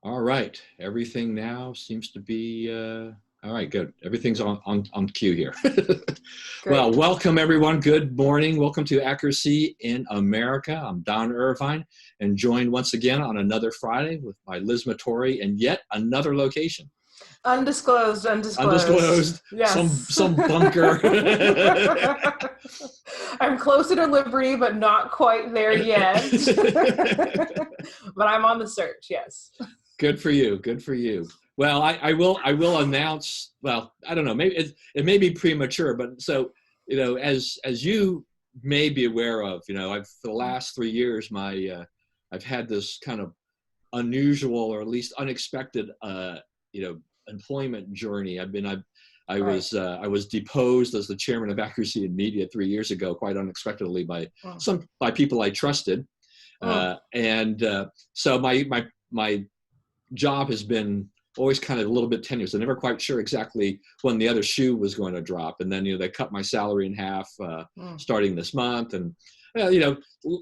All right. Everything now seems to be all right. Good. Everything's on cue here. Great. Well, welcome everyone. Good morning. Welcome to Accuracy in America. I'm Don Irvine, and joined once again on another Friday with my Liz Matory in yet another location. Undisclosed. Undisclosed. Yes. Some bunker. I'm closer to Liberty, but not quite there yet. But I'm on the search. Yes. Good for you. Good for you. Well, I will announce. Well, I don't know. Maybe it may be premature, but so as you may be aware of, I've for the last 3 years, I've had this kind of unusual or at least unexpected, employment journey. I was deposed as the chairman of Accuracy in Media 3 years ago, quite unexpectedly by people I trusted, so my job has been always kind of a little bit tenuous. I'm never quite sure exactly when the other shoe was going to drop. And then, they cut my salary in half starting this month. And,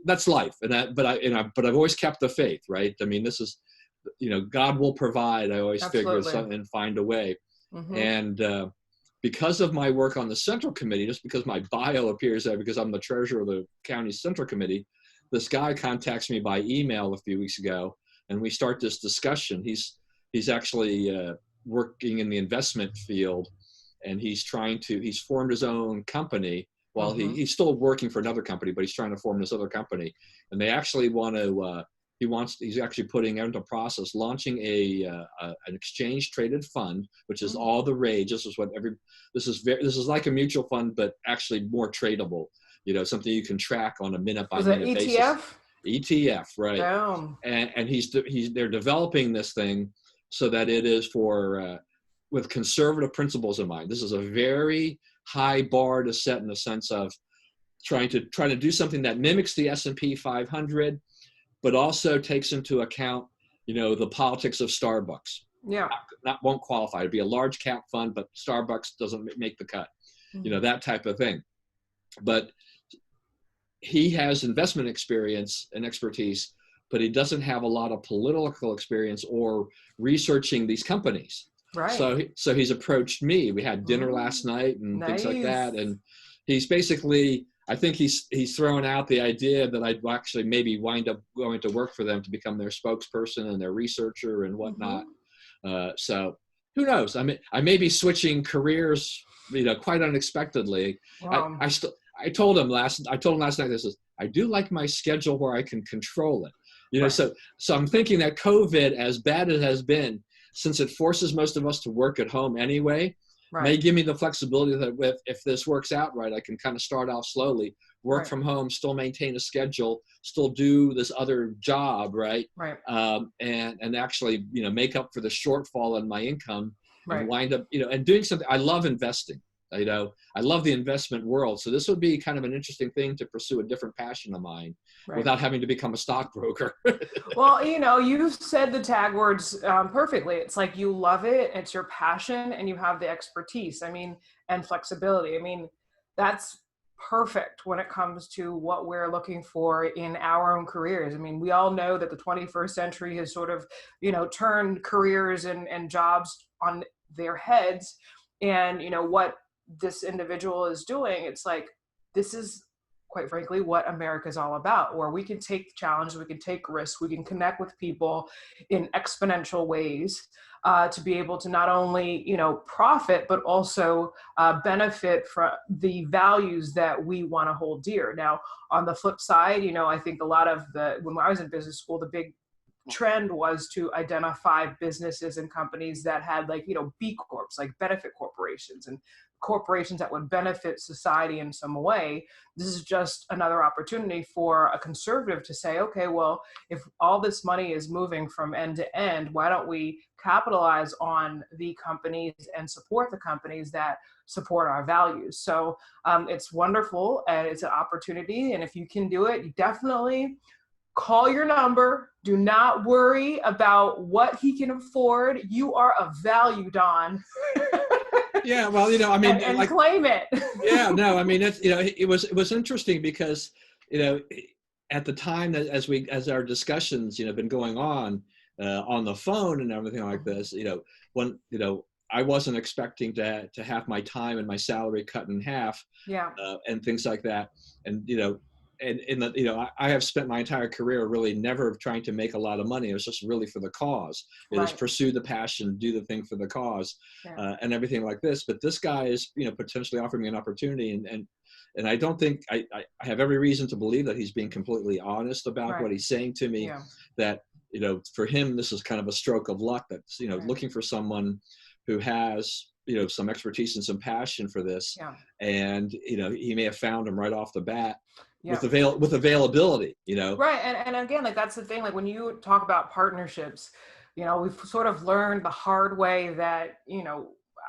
that's life. But I've always kept the faith, right? I mean, this is, God will provide. I always figure something and find a way. Mm-hmm. And because of my work on the Central Committee, just because my bio appears there, because I'm the treasurer of the county Central Committee, this guy contacts me by email a few weeks ago. And we start this discussion. He's actually working in the investment field, and he's formed his own company. Well, he's still working for another company, but he's trying to form this other company. And they actually want to. He's actually putting into process launching an exchange traded fund, which is all the rage. This is like a mutual fund, but actually more tradable. Something you can track on a minute by minute basis. ETF? ETF, right? Damn. And they're developing this thing so that it is for with conservative principles in mind. This is a very high bar to set in the sense of trying to do something that mimics the S&P 500, but also takes into account, the politics of Starbucks. Yeah. Won't qualify. It'd be a large cap fund, but Starbucks doesn't make the cut. Mm-hmm. That type of thing. But he has investment experience and expertise, but he doesn't have a lot of political experience or researching these companies. Right. So he's approached me. We had dinner last night and things like that. And he's basically, I think he's throwing out the idea that I'd actually maybe wind up going to work for them to become their spokesperson and their researcher and whatnot. Mm-hmm. So who knows? I may be switching careers, quite unexpectedly. Wow. I told him last night, I do like my schedule where I can control it. Right. So I'm thinking that COVID, as bad as it has been, since it forces most of us to work at home anyway, may give me the flexibility that if this works out right, I can kind of start off slowly, work from home, still maintain a schedule, still do this other job, right? Right. And actually, make up for the shortfall in my income and wind up, and doing something. I love investing. I love the investment world. So this would be kind of an interesting thing to pursue, a different passion of mine without having to become a stockbroker. Well, you've said the tag words perfectly. It's like you love it. It's your passion and you have the expertise. And flexibility. That's perfect when it comes to what we're looking for in our own careers. We all know that the 21st century has sort of, turned careers and jobs on their heads. And, what this individual is doing, it's like, this is quite frankly what America is all about, where we can take challenges, we can take risks, we can connect with people in exponential ways to be able to not only, profit, but also benefit from the values that we want to hold dear. Now, on the flip side, I think a lot of when I was in business school, the big trend was to identify businesses and companies that had B Corps, like benefit corporations and corporations that would benefit society in some way. This is just another opportunity for a conservative to say, okay, well, if all this money is moving from end to end, why don't we capitalize on the companies and support the companies that support our values? So it's wonderful and it's an opportunity. And if you can do it, you definitely call your number. Do not worry about what he can afford. You are of value, Don. Yeah, well, and claim it. Yeah, no, it was interesting because, at the time that as our discussions, been going on, on the phone and everything like this, when, I wasn't expecting to have my time and my salary cut in half, and things like that. And, I have spent my entire career really never trying to make a lot of money. It was just really for the cause. It is pursue the passion, do the thing for the cause, and everything like this. But this guy is, potentially offering me an opportunity, and I don't think I have every reason to believe that he's being completely honest about what he's saying to me. That, for him, this is kind of a stroke of luck. That's, looking for someone who has, some expertise and some passion for this. And, he may have found him right off the bat with availability, Right. And again, like, that's the thing, like when you talk about partnerships, we've sort of learned the hard way that,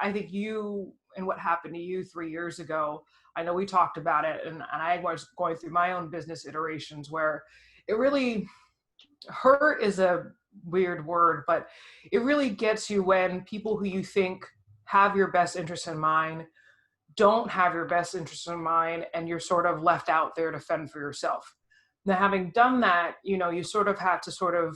I think you and what happened to you 3 years ago, I know we talked about it, and I was going through my own business iterations where it really, hurt is a weird word, but it really gets you when people who you think have your best interest in mind don't have your best interest in mind, and you're sort of left out there to fend for yourself. Now, having done that, you sort of have to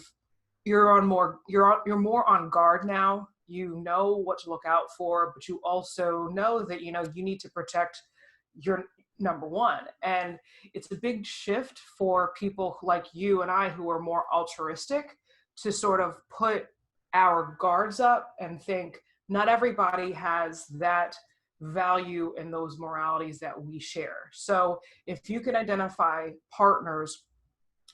you're more on guard now. You know what to look out for, but you also know that, you need to protect your number one. And it's a big shift for people like you and I who are more altruistic to sort of put our guards up and think not everybody has that value in those moralities that we share. So if you can identify partners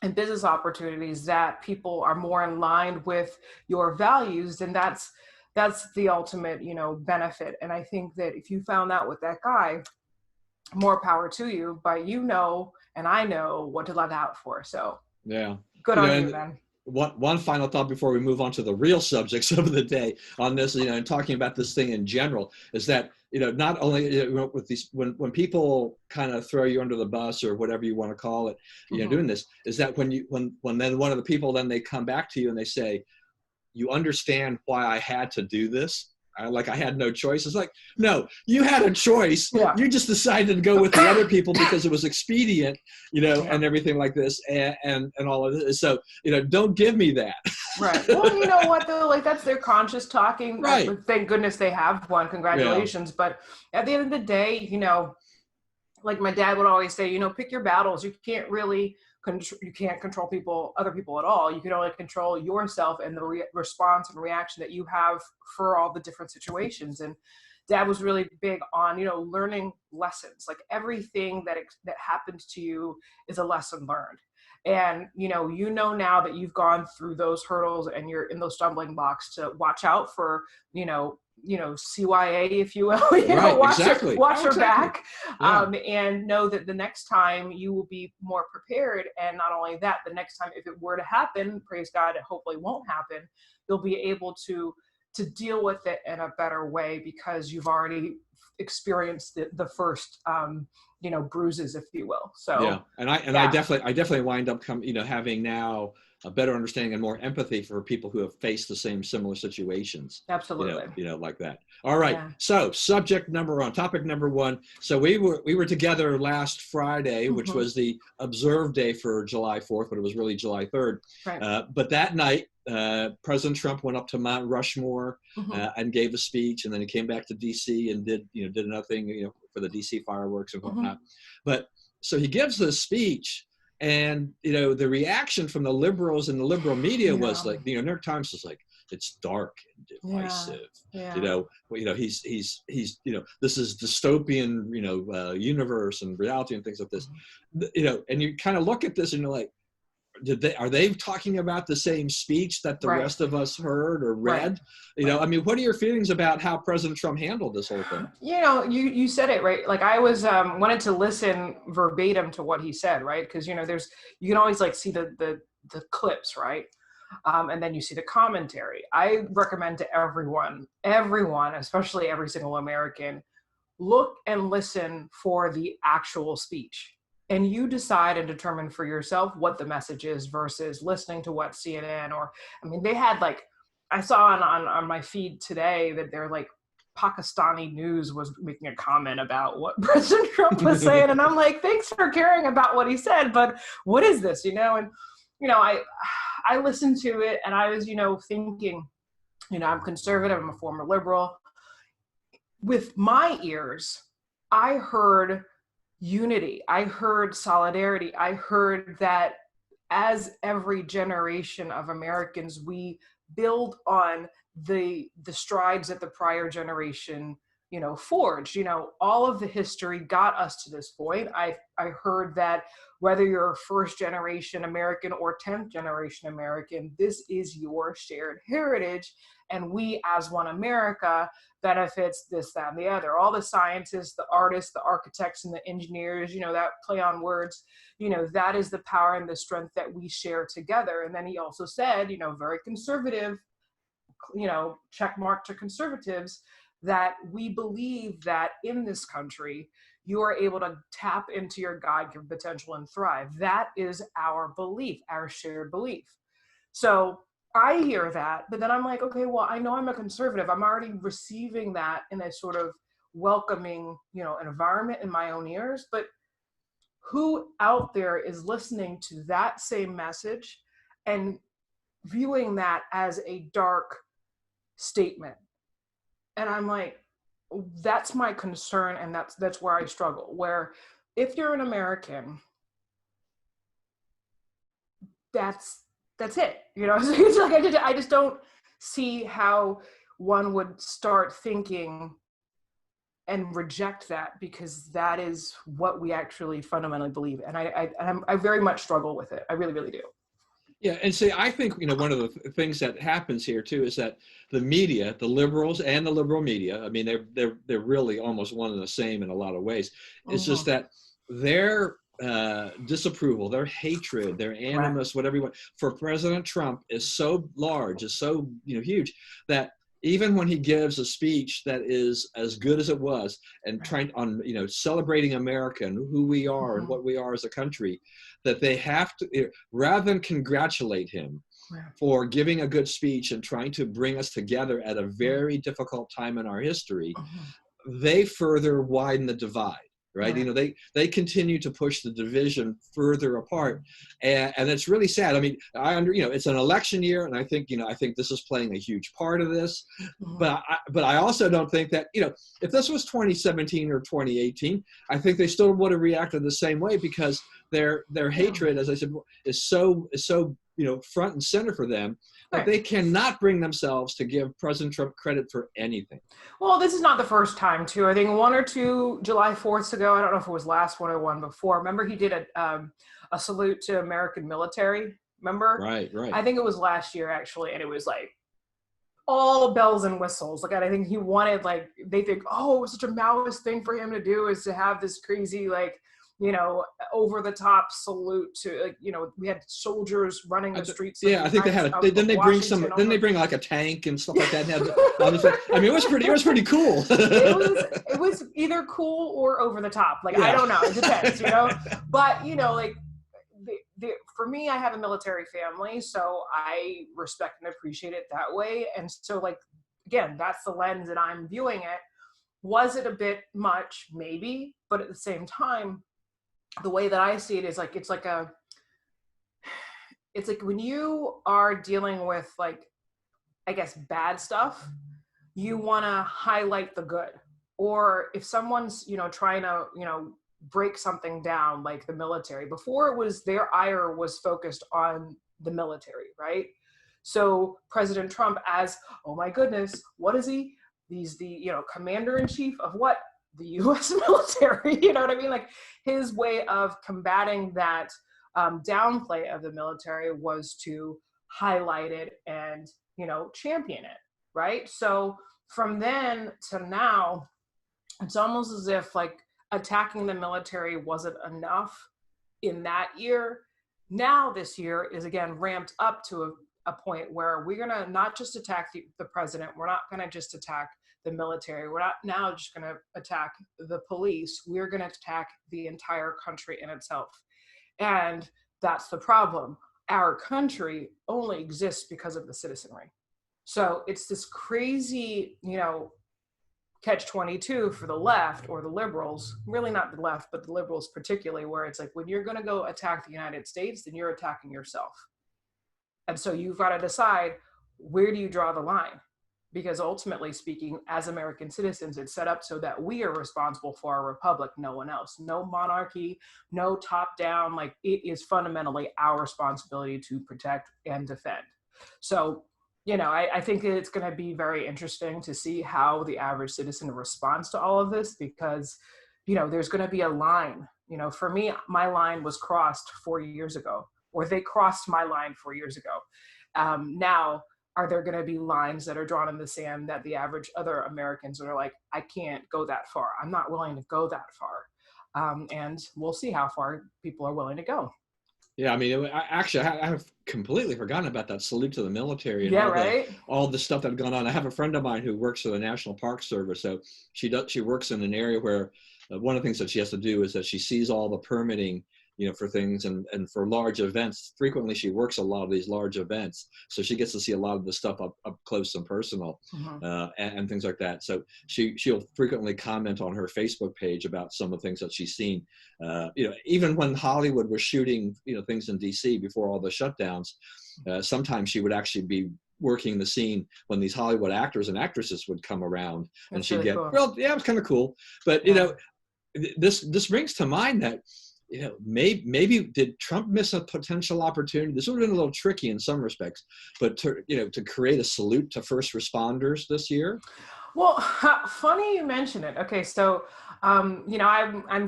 and business opportunities that people are more in line with your values, then that's the ultimate, benefit. And I think that if you found that with that guy, more power to you, but and I know what to look out for. So good on you, man. One final thought before we move on to the real subjects of the day on this, and talking about this thing in general, is that, not only with these, when people kind of throw you under the bus or whatever you want to call it, doing this, is that when then one of the people, then they come back to you and they say, you understand why I had to do this? I had no choice. It's like, no, you had a choice. You just decided to go with the other people because it was expedient, and everything like this, and all of this. So, don't give me that. Right. Well, you know what though? Like, that's their conscious talking. Right. Thank goodness they have one. Congratulations. But at the end of the day, like my dad would always say, pick your battles. You can't really you can't control other people at all. You can only control yourself and the response and reaction that you have for all the different situations. And Dad was really big on, learning lessons. Like everything that happened to you is a lesson learned. And, now that you've gone through those hurdles and you're in those stumbling blocks to watch out for, CYA, if you will, watch your back, and know that the next time you will be more prepared. And not only that, the next time, if it were to happen, praise God, it hopefully won't happen, you'll be able to deal with it in a better way because you've already experienced the first, bruises, if you will. So I definitely wind up having now a better understanding and more empathy for people who have faced the similar situations. Absolutely. Like that. All right. Yeah. So topic number one. So we were together last Friday, which was the observed day for July 4th, but it was really July 3rd. Right. But that night, President Trump went up to Mount Rushmore and gave a speech, and then he came back to DC and did another thing, for the DC fireworks and whatnot. But so he gives this speech, and the reaction from the liberals and the liberal media was like, New York Times was like, it's dark and divisive. He's this is dystopian, universe and reality and things like this. And you kind of look at this and you're like, are they talking about the same speech that the rest of us heard or read? What are your feelings about how President Trump handled this whole thing? You said it right. Like I was wanted to listen verbatim to what he said, right? Because you can always like see the clips, right? And then you see the commentary. I recommend to everyone, especially every single American, look and listen for the actual speech. And you decide and determine for yourself what the message is versus listening to what CNN they had I saw on my feed today that they're like Pakistani news was making a comment about what President Trump was saying. And I'm like, thanks for caring about what he said, but what is this, And, I listened to it and I was, thinking, I'm conservative, I'm a former liberal. With my ears, I heard unity, I heard solidarity, I heard that as every generation of Americans, we build on the strides that the prior generation, forged. All of the history got us to this point. I heard that whether you're first generation American or 10th generation American, this is your shared heritage. And we as one America benefits this, that, and the other. All the scientists, the artists, the architects, and the engineers, that play on words, that is the power and the strength that we share together. And then he also said, very conservative, check mark to conservatives, that we believe that in this country, you are able to tap into your God-given potential and thrive. That is our belief, our shared belief. So I hear that, but then I'm like, okay, well, I know I'm a conservative. I'm already receiving that in a sort of welcoming, environment in my own ears. But who out there is listening to that same message and viewing that as a dark statement? And I'm like, that's my concern, and that's where I struggle. Where if you're an American, that's it. It's like I just don't see how one would start thinking and reject that, because that is what we actually fundamentally believe. And I very much struggle with it. I really, really do. Yeah, and see, I think, one of the things that happens here too is that the media, the liberals and the liberal media, I mean, they're really almost one and the same in a lot of ways. It's just that their disapproval, their hatred, their animus, whatever you want, for President Trump is so large, is so huge, that even when he gives a speech that is as good as it was, and trying on celebrating America and who we are and what we are as a country, that they have to, rather than congratulate him for giving a good speech and trying to bring us together at a very difficult time in our history, they further widen the divide. Right. They continue to push the division further apart. And it's really sad. I mean, it's an election year, and I think this is playing a huge part of this. But I also don't think that, if this was 2017 or 2018, I think they still would have reacted the same way, because their hatred, as I said, is so front and center for them, that they cannot bring themselves to give President Trump credit for anything. Well, this is not the first time, too. I think 1 or 2 July 4ths ago, I don't know if it was last one or one before. Remember, he did a salute to American military. Remember? Right. I think it was last year, actually, and it was like all bells and whistles. Like, I think he wanted, they think, oh, it was such a Maoist thing for him to do, is to have this crazy, over the top salute to, we had soldiers running the streets. Yeah, I think they had. Didn't they bring like a tank and stuff like that? I mean, it was pretty cool. it was either cool or over the top. I don't know. It depends, But for me, I have a military family, so I respect and appreciate it that way. And so, again, that's the lens that I'm viewing it. Was it a bit much? Maybe, but at the same time, the way that I see it is it's like when you are dealing with I guess bad stuff, you want to highlight the good. Or if someone's trying to break something down, like the military, before it was their ire was focused on the military, right? So President Trump, as, oh my goodness, what is he? He's the commander-in-chief of what? The U.S. military. You know what I mean? His way of combating that downplay of the military was to highlight it and champion it, right? So from then to now, it's almost as if attacking the military wasn't enough in that year. Now this year is again ramped up to a point where we're gonna not just attack the president. We're not gonna just attack the military. We're not now just going to attack the police. We're going to attack the entire country in itself. And that's the problem. Our country only exists because of the citizenry. So it's this crazy, catch-22 for the left or the liberals, really not the left, but the liberals particularly, where it's when you're going to go attack the United States, then you're attacking yourself. And so you've got to decide, where do you draw the line? Because ultimately speaking, as American citizens, it's set up so that we are responsible for our republic, no one else. No monarchy, no top down. Like, it is fundamentally our responsibility to protect and defend. So, I think it's going to be very interesting to see how the average citizen responds to all of this, because, there's going to be a line. For me, my line was crossed 4 years ago, or they crossed my line 4 years ago. Now, are there going to be lines that are drawn in the sand that the average other Americans are like, I can't go that far. I'm not willing to go that far. And we'll see how far people are willing to go. Yeah, I mean, I have completely forgotten about that salute to the military and all the stuff that had gone on. I have a friend of mine who works for the National Park Service. So she works in an area where one of the things that she has to do is that she sees all the permitting, for things and for large events. Frequently she works a lot of these large events, so she gets to see a lot of the stuff up close and personal, and things like that. So she'll frequently comment on her Facebook page about some of the things that she's seen. Even when Hollywood was shooting things in DC before all the shutdowns, sometimes she would actually be working the scene when these Hollywood actors and actresses would come around. That's and she'd really get cool. Well, yeah, it was kind of cool. But this brings to mind that maybe did Trump miss a potential opportunity? This would have been a little tricky in some respects, but to create a salute to first responders this year. Well, funny you mention it. Okay, so I'm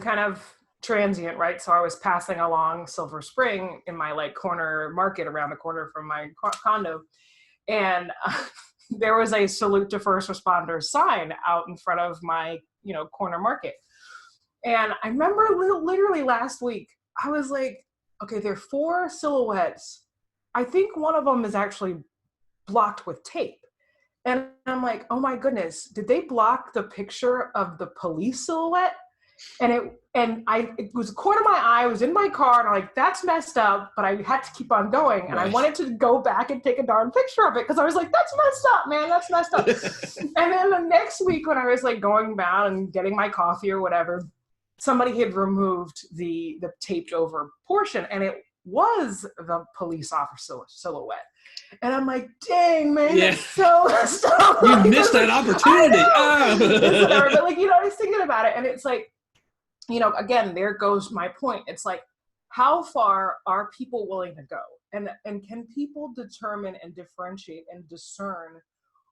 kind of transient, right? So I was passing along Silver Spring in my corner market around the corner from my condo, and there was a salute to first responders sign out in front of my corner market. And I remember literally last week, I was like, okay, there are 4 silhouettes. I think one of them is actually blocked with tape. And I'm like, oh my goodness, did they block the picture of the police silhouette? And it was a corner of my eye. I was in my car and I'm like, that's messed up, but I had to keep on going. And I wanted to go back and take a darn picture of it, because I was like, that's messed up, man, that's messed up. And then the next week when I was going down and getting my coffee or whatever, somebody had removed the taped over portion, and it was the police officer silhouette. And I'm like, dang, man, that's so messed up. You missed that opportunity. But I was thinking about it, and it's like, again, there goes my point. It's like, how far are people willing to go? And can people determine and differentiate and discern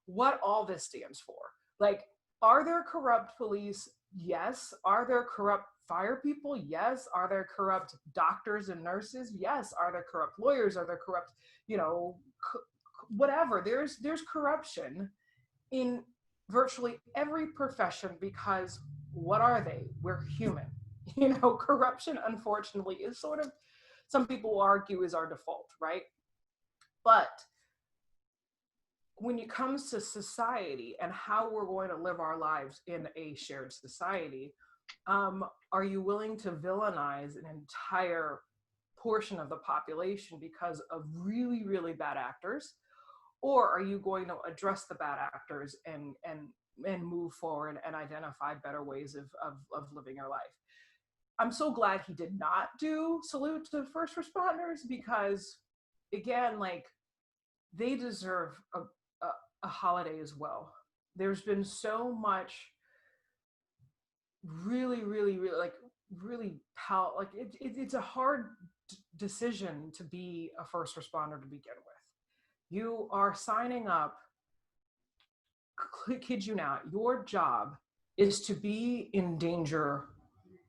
what all this stands for? Are there corrupt police? Yes. Are there corrupt fire people? Yes. Are there corrupt doctors and nurses? Yes. Are there corrupt lawyers? Are there corrupt, whatever? There's corruption in virtually every profession, because what are they? We're human. Corruption, unfortunately, is sort of, some people argue, is our default, right? But when it comes to society and how we're going to live our lives in a shared society, are you willing to villainize an entire portion of the population because of really, really bad actors? Or are you going to address the bad actors and move forward and identify better ways of living your life? I'm so glad he did not do salute to first responders, because again, they deserve a holiday as well. There's been so much really, really, really, it's a hard decision to be a first responder to begin with. You are signing up, kid you not, your job is to be in danger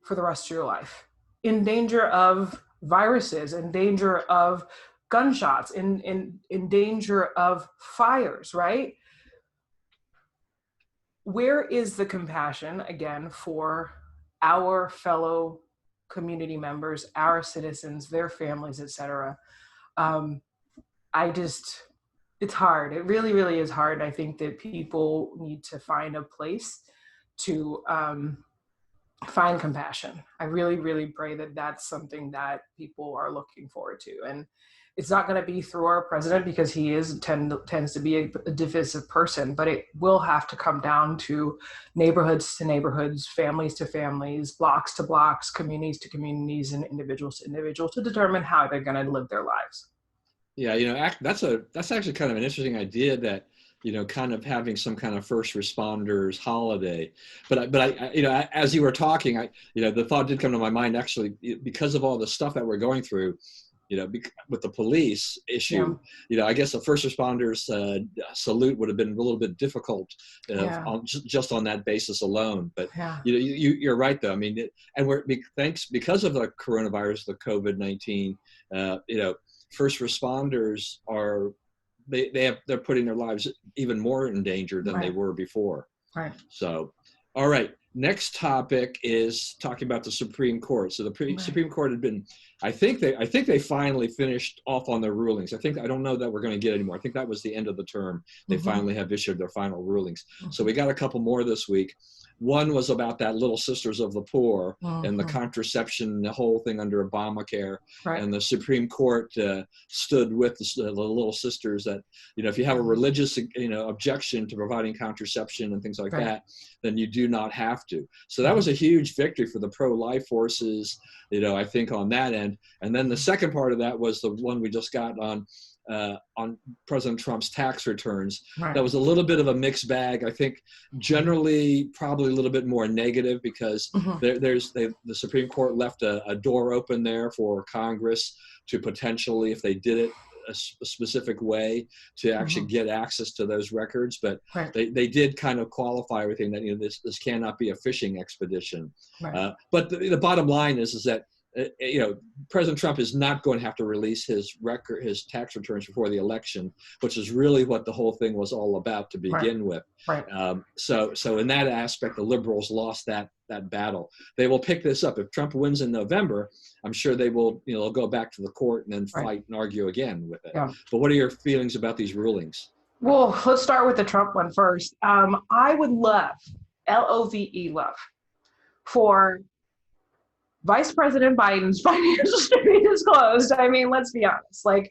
for the rest of your life, in danger of viruses, in danger of gunshots, in danger of fires, right? Where is the compassion, again, for our fellow community members, our citizens, their families, etc.? It's hard. It really, really is hard. I think that people need to find a place to find compassion. I really, really pray that that's something that people are looking forward to. And it's not going to be through our president, because he tends to be a divisive person, but it will have to come down to neighborhoods to neighborhoods, families to families, blocks to blocks, communities to communities, and individuals to individuals, to determine how they're going to live their lives. Yeah, that's actually kind of an interesting idea that, kind of having some kind of first responders holiday. But as you were talking, the thought did come to my mind actually because of all the stuff that we're going through, with the police Yeah. issue. I guess a first responders salute would have been a little bit difficult Yeah. just on that basis alone. But Yeah. you're right though. I mean, and because of the coronavirus, the COVID-19, first responders they're putting their lives even more in danger than they Right. were before. Right. So, all right. Next topic is talking about the Supreme Court. So the Right. Supreme Court had been, I think they finally finished off on their rulings. I don't know that we're going to get any more. I think that was the end of the term. They finally have issued their final rulings. So we got a couple more this week. One was about that Little Sisters of the Poor and the contraception, the whole thing under Obamacare. Right. And the Supreme Court stood with the Little Sisters that, if you have a religious, objection to providing contraception and things like that, then you do not have to. So that was a huge victory for the pro-life forces, I think on that end. And then the second part of that was the one we just got on President Trump's tax returns. Right. That was a little bit of a mixed bag. I think generally probably a little bit more negative because the Supreme Court left a door open there for Congress to potentially, if they did it a specific way, to actually get access to those records. But they did kind of qualify everything that, this cannot be a fishing expedition. Right. But the bottom line is that President Trump is not going to have to release his tax returns before the election, which is really what the whole thing was all about to begin with. Right. So in that aspect, the liberals lost that battle. They will pick this up if Trump wins in November. I'm sure they will, they'll go back to the court and then fight and argue again with it. Yeah. But what are your feelings about these rulings? Well, let's start with the Trump one first. I would love, love, for Vice President Biden's financials to be disclosed. I mean, let's be honest. Like,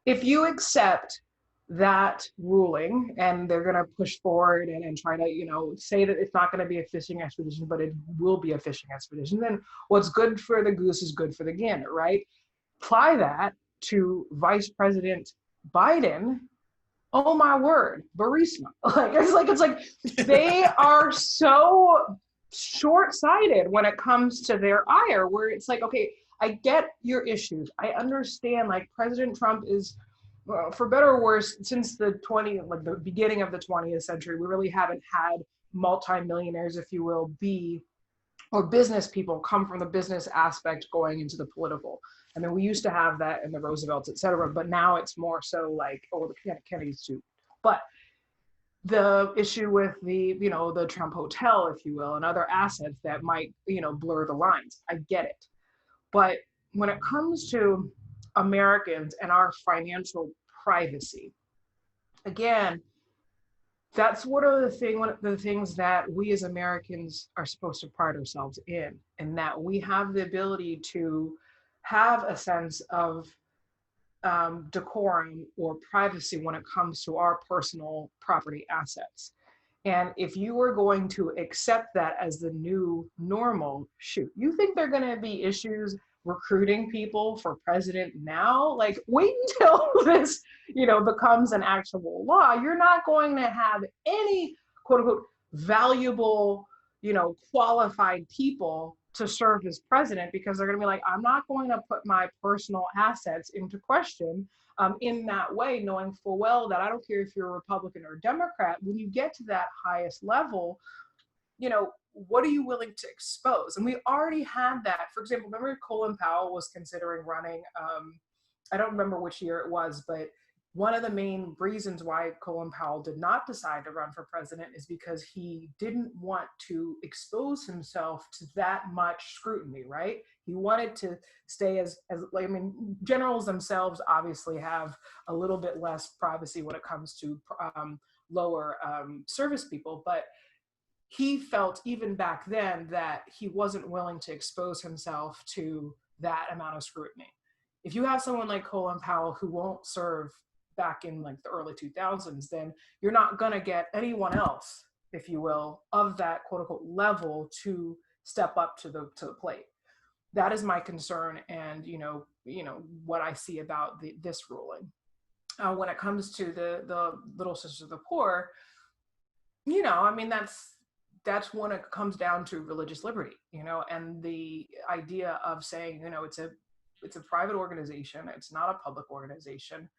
if you accept that ruling and they're going to push forward and try to, say that it's not going to be a fishing expedition, but it will be a fishing expedition, then what's good for the goose is good for the gander, right? Apply that to Vice President Biden. Oh my word, Burisma. It's like they are so short-sighted when it comes to their ire, where it's like, okay, I get your issues. I understand, like, President Trump is, for better or worse, since the beginning of the 20th century, we really haven't had multimillionaires, if you will, or business people come from the business aspect going into the political. I mean, we used to have that in the Roosevelts, et cetera, but now it's more so like, the Kennedys too. But the issue with the Trump Hotel, if you will, and other assets that might, blur the lines. I get it. But when it comes to Americans and our financial privacy, again, that's one of the things that we as Americans are supposed to pride ourselves in that we have the ability to have a sense of decorum or privacy when it comes to our personal property assets. And if you are going to accept that as the new normal, shoot, you think there are going to be issues recruiting people for president now? Like, wait until this, becomes an actual law. You're not going to have any quote unquote valuable, qualified people to serve as president, because they're going to be like, I'm not going to put my personal assets into question in that way, knowing full well that I don't care if you're a Republican or a Democrat, when you get to that highest level, what are you willing to expose? And we already had that. For example, remember Colin Powell was considering running, I don't remember which year it was, but one of the main reasons why Colin Powell did not decide to run for president is because he didn't want to expose himself to that much scrutiny, right? He wanted to stay generals themselves obviously have a little bit less privacy when it comes to lower service people, but he felt even back then that he wasn't willing to expose himself to that amount of scrutiny. If you have someone like Colin Powell who won't serve back in like the early 2000s, then you're not going to get anyone else, if you will, of that quote unquote level to step up to the plate. that is my concern, and what I see about this ruling. When it comes to the Little Sisters of the Poor, I mean, that's when it comes down to religious liberty, and the idea of saying, it's a private organization, it's not a public organization.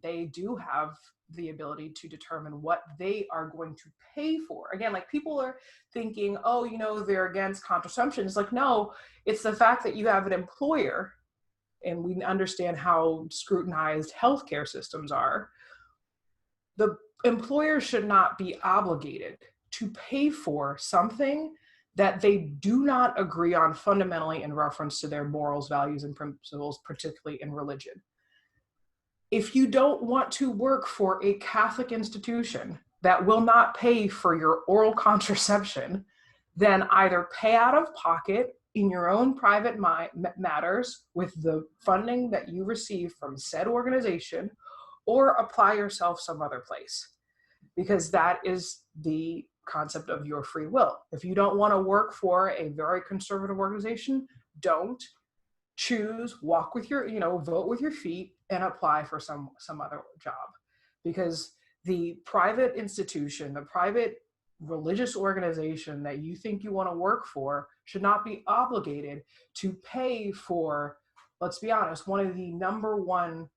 They do have the ability to determine what they are going to pay for. Again, like, people are thinking, oh, they're against contraception. It's like, no, it's the fact that you have an employer, and we understand how scrutinized healthcare systems are. The employer should not be obligated to pay for something that they do not agree on fundamentally in reference to their morals, values, and principles, particularly in religion. If you don't want to work for a Catholic institution that will not pay for your oral contraception, then either pay out of pocket in your own private matters with the funding that you receive from said organization, or apply yourself some other place, because that is the concept of your free will. If you don't want to work for a very conservative organization, don't. Choose, walk with your, vote with your feet and apply for some other job, because the private institution, the private religious organization that you think you want to work for should not be obligated to pay for, let's be honest, one of the number one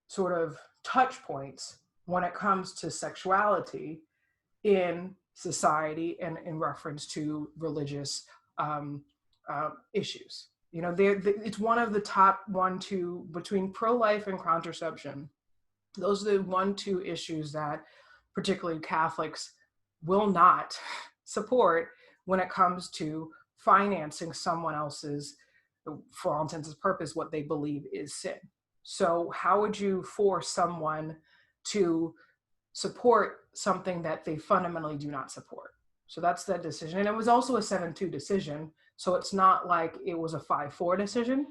sort of touch points when it comes to sexuality in society and in reference to religious issues. It's one of the top 1-2 between pro-life and contraception. Those are the 1-2 issues that particularly Catholics will not support when it comes to financing someone else's, for all intents and purposes, what they believe is sin. So how would you force someone to support something that they fundamentally do not support? So that's that decision. And it was also a 7-2 decision. So it's not like it was a 5-4 decision.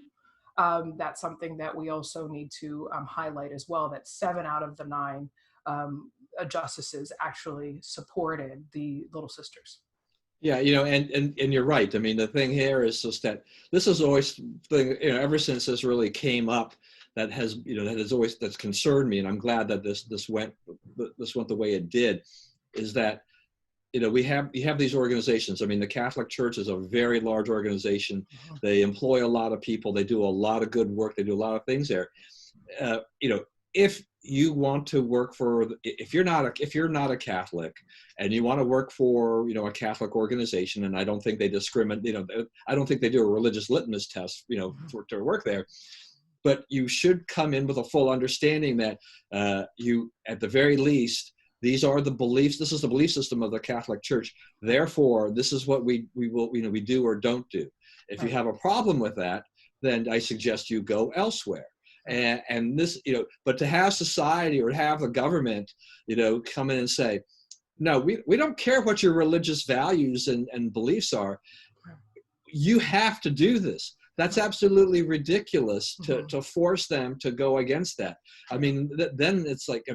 That's something that we also need to highlight as well, that 7 out of the 9 justices actually supported the Little Sisters. Yeah, and you're right. I mean, the thing here is just that this is always thing, ever since this really came up, that's concerned me, and I'm glad that this went the way it did, is that you have these organizations. I mean, the Catholic Church is a very large organization. Mm-hmm. They employ a lot of people. They do a lot of good work. They do a lot of things there. If you want to work if you're not a Catholic and you want to work for a Catholic organization, and I don't think they discriminate. I don't think they do a religious litmus test to work there. But you should come in with a full understanding that you, at the very least, these are the beliefs. This is the belief system of the Catholic Church. Therefore, this is what we will we do or don't do. If you have a problem with that, then I suggest you go elsewhere. And this, but to have society or have the government, come in and say, no, we don't care what your religious values and beliefs are. You have to do this. That's absolutely ridiculous to force them to go against that. I mean, then it's like,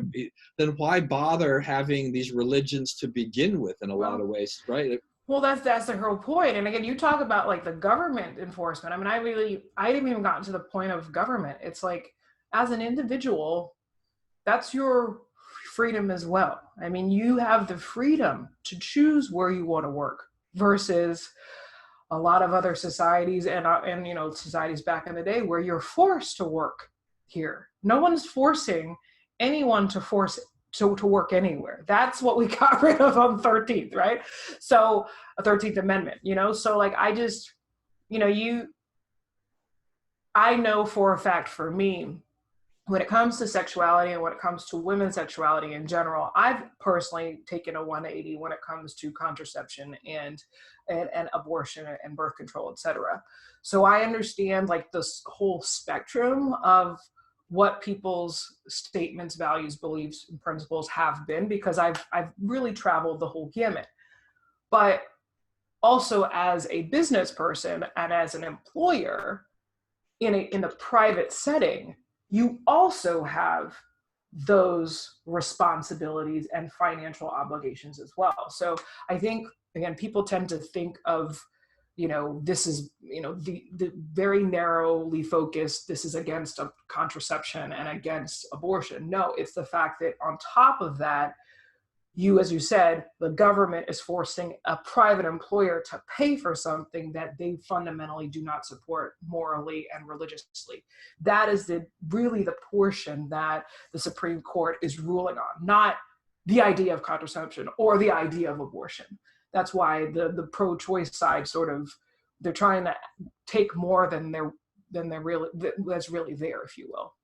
then why bother having these religions to begin with in a lot of ways, right? Well, that's the whole point. And again, you talk about like the government enforcement. I mean, I didn't even gotten to the point of government. It's like, as an individual, that's your freedom as well. I mean, you have the freedom to choose where you want to work versus a lot of other societies and societies back in the day where you're forced to work here. No one's forcing anyone to work anywhere. That's what we got rid of on 13th, right? So 13th Amendment, so like, I just, I know for a fact for me, when it comes to sexuality and when it comes to women's sexuality in general, I've personally taken a 180 when it comes to contraception and abortion and birth control, etc. So I understand like this whole spectrum of what people's statements, values, beliefs, and principles have been, because I've really traveled the whole gamut. But also as a business person and as an employer in a private setting, you also have those responsibilities and financial obligations as well. So I think, again, people tend to think of this is, the very narrowly focused, this is against contraception and against abortion. No, it's the fact that on top of that, as you said, the government is forcing a private employer to pay for something that they fundamentally do not support morally and religiously. That is really the portion that the Supreme Court is ruling on, not the idea of contraception or the idea of abortion. That's why the pro-choice side they're trying to take more than that's really there, if you will.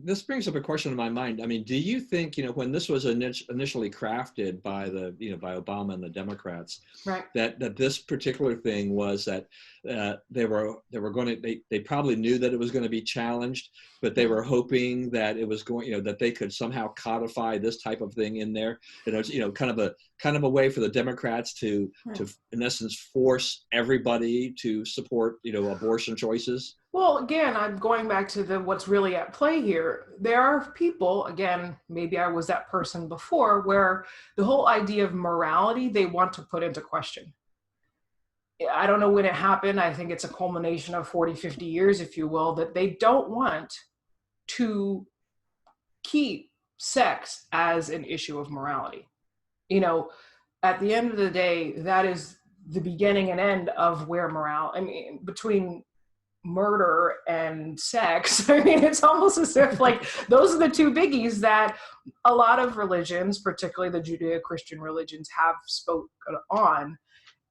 This brings up a question in my mind. I mean, do you think, when this was initially crafted by by Obama and the Democrats, right, that this particular thing was that they probably knew that it was going to be challenged, but they were hoping that it was going, that they could somehow codify this type of thing in there. And it was, kind of a way for the Democrats to in essence force everybody to support, abortion choices. Well, again, I'm going back to what's really at play here. There are people, again, maybe I was that person before, where the whole idea of morality, they want to put into question. I don't know when it happened. I think it's a culmination of 40, 50 years, if you will, that they don't want to keep sex as an issue of morality. At the end of the day, that is the beginning and end of where between murder and sex, it's almost as if those are the two biggies that a lot of religions, particularly the Judeo-Christian religions, have spoken on.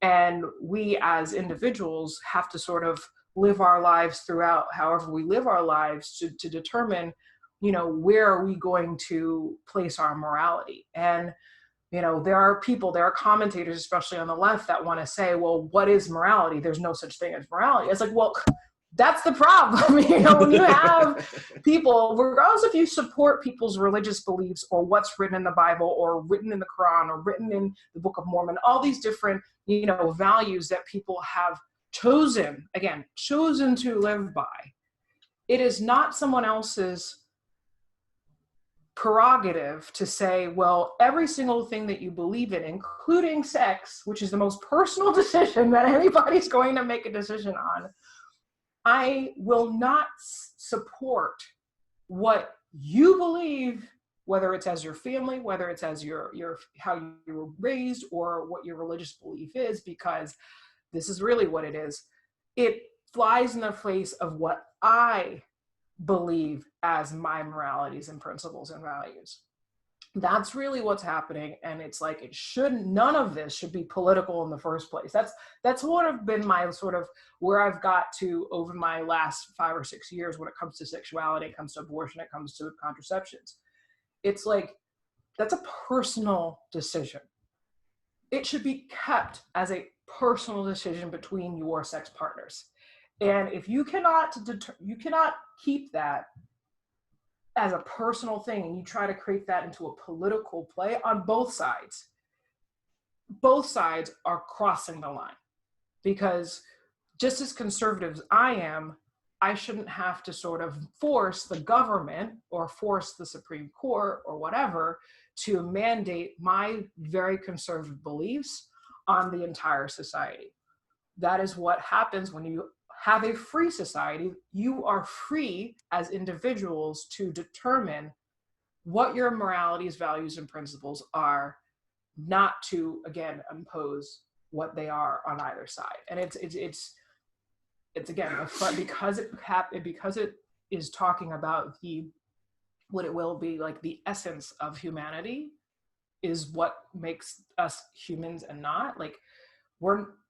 And we as individuals have to sort of live our lives throughout, however we live our lives, to determine, where are we going to place our morality. And there are commentators, especially on the left, that want to say, well, what is morality? There's no such thing as morality. It's well, that's the problem. When you have people, regardless if you support people's religious beliefs or what's written in the Bible or written in the Quran or written in the Book of Mormon, all these different, values that people have chosen to live by. It is not someone else's prerogative to say, well, every single thing that you believe in, including sex, which is the most personal decision that anybody's going to make a decision on, I will not support what you believe, whether it's as your family, whether it's as your how you were raised or what your religious belief is, because this is really what it is. It flies in the face of what I believe as my moralities and principles and values. That's really what's happening. And it's none of this should be political in the first place. That's what have been my sort of where I've got to over my last 5 or 6 years when it comes to sexuality, it comes to abortion, it comes to contraceptions. It's that's a personal decision. It should be kept as a personal decision between your sex partners. And if you cannot keep that as a personal thing, and you try to create that into a political play on both sides are crossing the line. Because just as conservative as I am, I shouldn't have to sort of force the government or force the Supreme Court or whatever to mandate my very conservative beliefs on the entire society. That is what happens when you have a free society. You are free as individuals to determine what your moralities, values, and principles are, not to, again, impose what they are on either side. And it's again, because it is talking about what it will be the essence of humanity is what makes us humans and not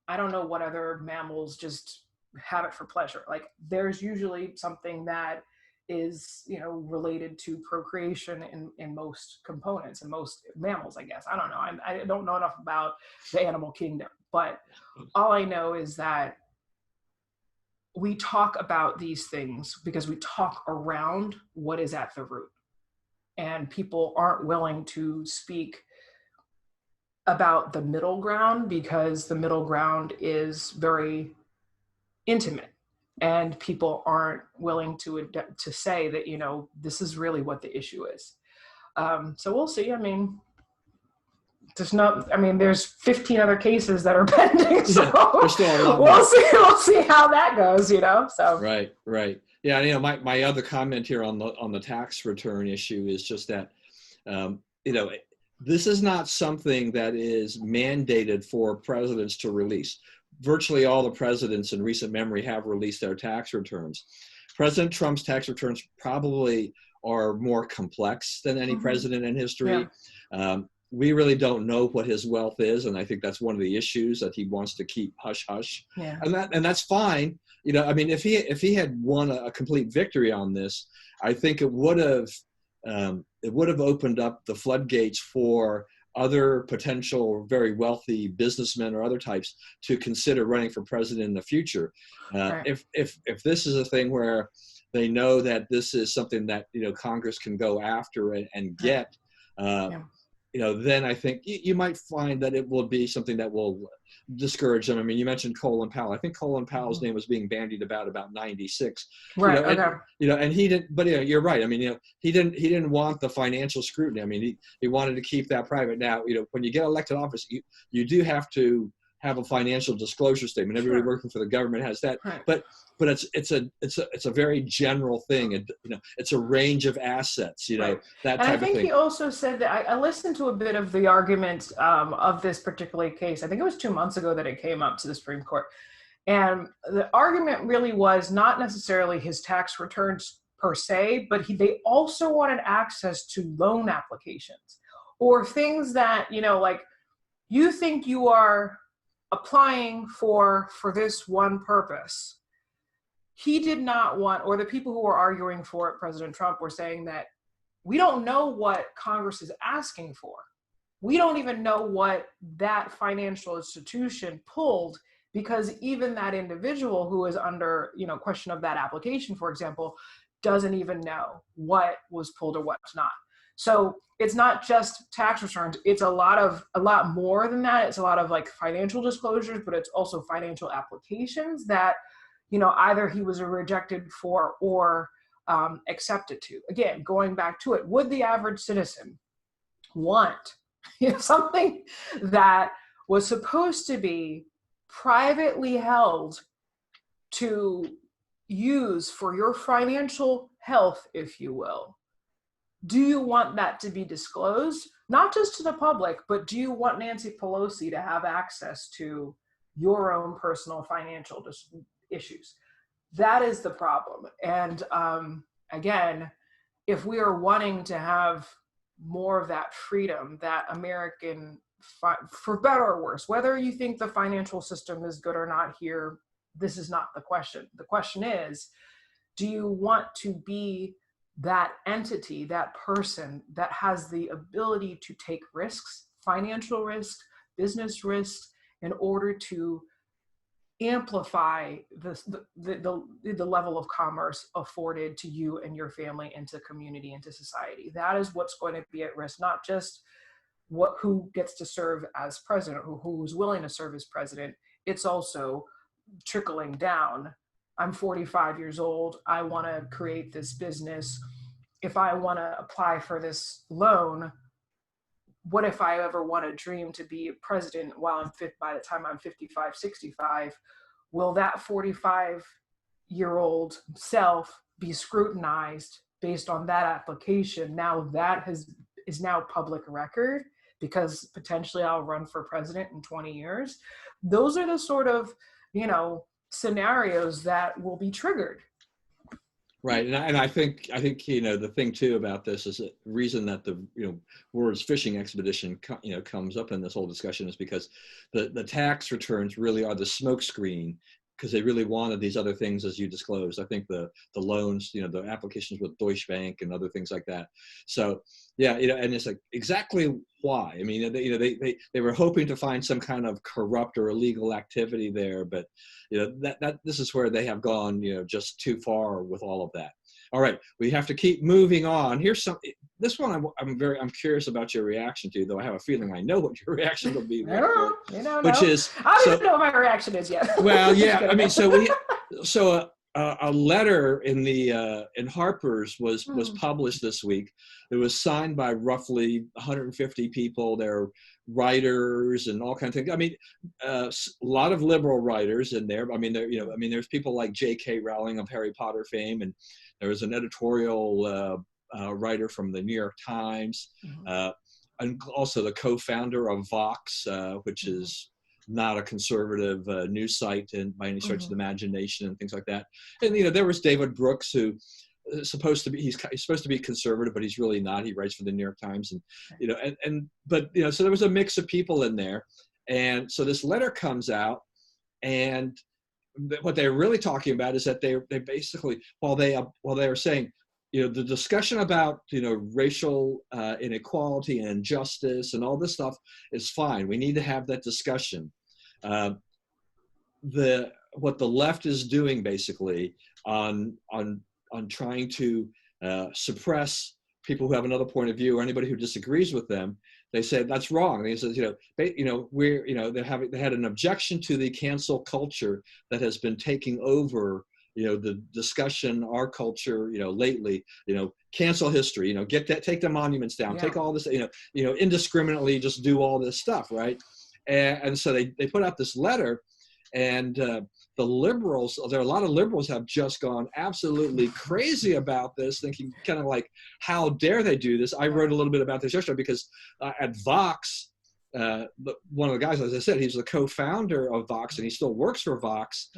I don't know what other mammals just have it for pleasure. There's usually something that is, related to procreation in most components and most mammals, I guess. I don't know. I don't know enough about the animal kingdom, but all I know is that we talk about these things because we talk around what is at the root, and people aren't willing to speak about the middle ground because the middle ground is very intimate, and people aren't willing to say that, this is really what the issue is. So we'll see. there's not, I mean, there's 15 other cases that are pending. So there's still a lot more. We'll see how that goes, so. Right. Yeah. My other comment here on the tax return issue is just that, this is not something that is mandated for presidents to release. Virtually all the presidents in recent memory have released their tax returns. President Trump's tax returns probably are more complex than any president in history. Yeah. We really don't know what his wealth is, and I think that's one of the issues that he wants to keep hush hush. Yeah. And that's fine. If he had won a complete victory on this, I think it would have opened up the floodgates for other potential very wealthy businessmen or other types to consider running for president in the future. Right. If this is a thing where they know that this is something that Congress can go after and get, then I think you might find that it will be something that will discourage them. I mean, you mentioned Colin Powell. I think Colin Powell's name was being bandied about 96. Right. And he didn't. But you're right. I mean, he didn't want the financial scrutiny. I mean, he wanted to keep that private. Now, when you get elected office, you do have to have a financial disclosure statement. Everybody working for the government has that. Right. But it's a very general thing, and it's a range of assets, that type of thing. And I think he also said that I listened to a bit of the argument of this particular case. I think it was 2 months ago that it came up to the Supreme Court, and the argument really was not necessarily his tax returns per se, but they also wanted access to loan applications or things that like you think you are applying for this one purpose. He did not want, or the people who were arguing for it, President Trump, were saying that we don't know what Congress is asking for. We don't even know what that financial institution pulled, because even that individual who is under, question of that application, for example, doesn't even know what was pulled or what's not. So it's not just tax returns. It's a lot more than that. It's a lot of financial disclosures, but it's also financial applications that, either he was rejected for or accepted to. Again, going back to it, would the average citizen want something that was supposed to be privately held to use for your financial health, if you will? Do you want that to be disclosed, not just to the public, but do you want Nancy Pelosi to have access to your own personal financial issues? That is the problem. And again, if we are wanting to have more of that freedom, that American, for better or worse, whether you think the financial system is good or not here, this is not the question. The question is, do you want to be that entity, that person that has the ability to take risks, financial risks, business risks, in order to amplify the level of commerce afforded to you and your family and to community and to society? That is what's going to be at risk, not just who gets to serve as president or who's willing to serve as president. It's also trickling down. I'm 45 years old. I want to create this business. If I want to apply for this loan, what if I ever want to dream to be a president while I'm fit by the time I'm 55, 65? Will that 45-year-old self be scrutinized based on that application? Now that is now public record because potentially I'll run for president in 20 years. Those are the sort of, scenarios that will be triggered. Right, and I think the thing too about this is the reason that the words fishing expedition comes up in this whole discussion is because the tax returns really are the smokescreen, because they really wanted these other things as you disclosed. I think the loans, the applications with Deutsche Bank and other things like that. So yeah, and it's exactly why. I mean, they were hoping to find some kind of corrupt or illegal activity there, but that this is where they have gone just too far with all of that. All right, we have to keep moving on. Here's this one I'm curious about your reaction to, though I have a feeling I know what your reaction will be. I don't know. Which is, I don't even know what my reaction is yet. Well, yeah, I mean, so a letter in Harper's was published this week. It was signed by roughly 150 people. They're writers and all kinds of things. I mean, a lot of liberal writers in there. I mean, there's people like J.K. Rowling of Harry Potter fame, and there was an editorial writer from the New York Times, and also the co-founder of Vox, which is not a conservative news site by any stretch of the imagination, and things like that. And there was David Brooks, who is supposed to be he's supposed to be conservative, but he's really not. He writes for the New York Times, and so there was a mix of people in there, and so this letter comes out, and what they're really talking about is that they basically, while they were saying, the discussion about racial inequality and injustice and all this stuff is fine. We need to have that discussion. What the left is doing basically on trying to suppress people who have another point of view or anybody who disagrees with them, they say that's wrong. They says they had an objection to the cancel culture that has been taking over the discussion, our culture, lately, cancel history, take the monuments down, take all this, indiscriminately just do all this stuff, right? And so they put out this letter, and the liberals, there are a lot of liberals have just gone absolutely crazy about this, thinking kind of like, how dare they do this? I wrote a little bit about this yesterday because at Vox, one of the guys, as I said, he's the co-founder of Vox, and he still works for Vox.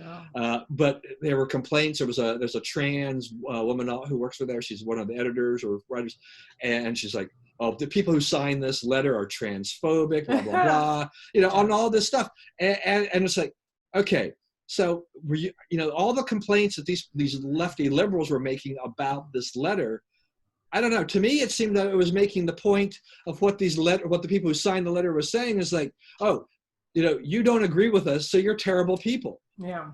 But there were complaints. There's a trans woman who works for there. She's one of the editors or writers, and she's like, "Oh, the people who signed this letter are transphobic, blah blah blah," on all this stuff. And it's like, okay, so all the complaints that these lefty liberals were making about this letter, I don't know. To me, it seemed that it was making the point of what the people who signed the letter were saying is like, oh, you don't agree with us, so you're terrible people. Yeah.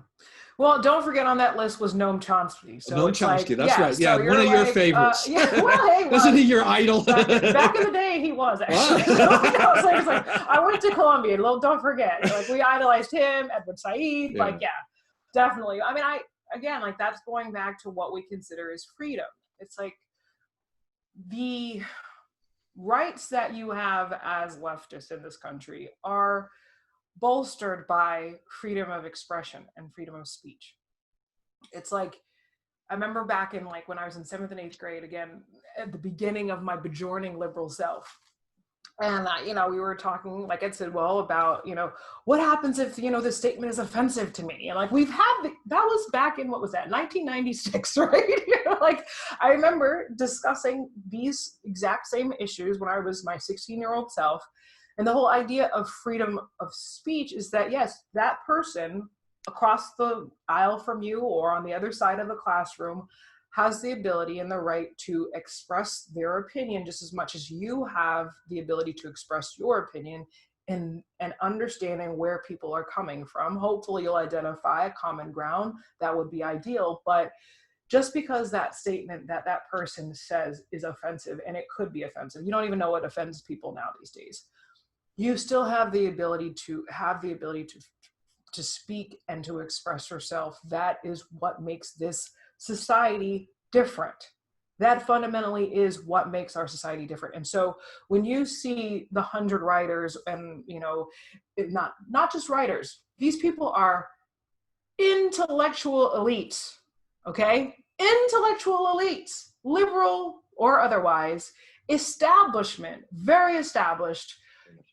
Well, don't forget on that list was Noam Chomsky. So Noam Chomsky, that's right. Yeah, so one of your favorites. Wasn't he your idol? Back in the day, he was actually. I went to Columbia. Don't forget, we idolized him, Edward Said. Definitely. I mean, that's going back to what we consider as freedom. It's like, the rights that you have as leftists in this country are bolstered by freedom of expression and freedom of speech. It's like, I remember back in when I was in 7th and 8th grade, again, at the beginning of my bejorning liberal self. And, we were talking, like I said, about, what happens if, this statement is offensive to me? And we've had, that was back in, 1996, right? I remember discussing these exact same issues when I was my 16-year-old self. And the whole idea of freedom of speech is that, yes, that person across the aisle from you or on the other side of the classroom has the ability and the right to express their opinion just as much as you have the ability to express your opinion, and understanding where people are coming from. Hopefully you'll identify a common ground. That would be ideal. But just because that statement that person says is offensive, and it could be offensive, you don't even know what offends people now these days, you still have the ability to speak and to express yourself. That is what makes this society different. That fundamentally is what makes our society different. And so when you see the 100 writers, and not just writers, these people are intellectual elites, okay? Intellectual elites, liberal or otherwise, establishment, very established,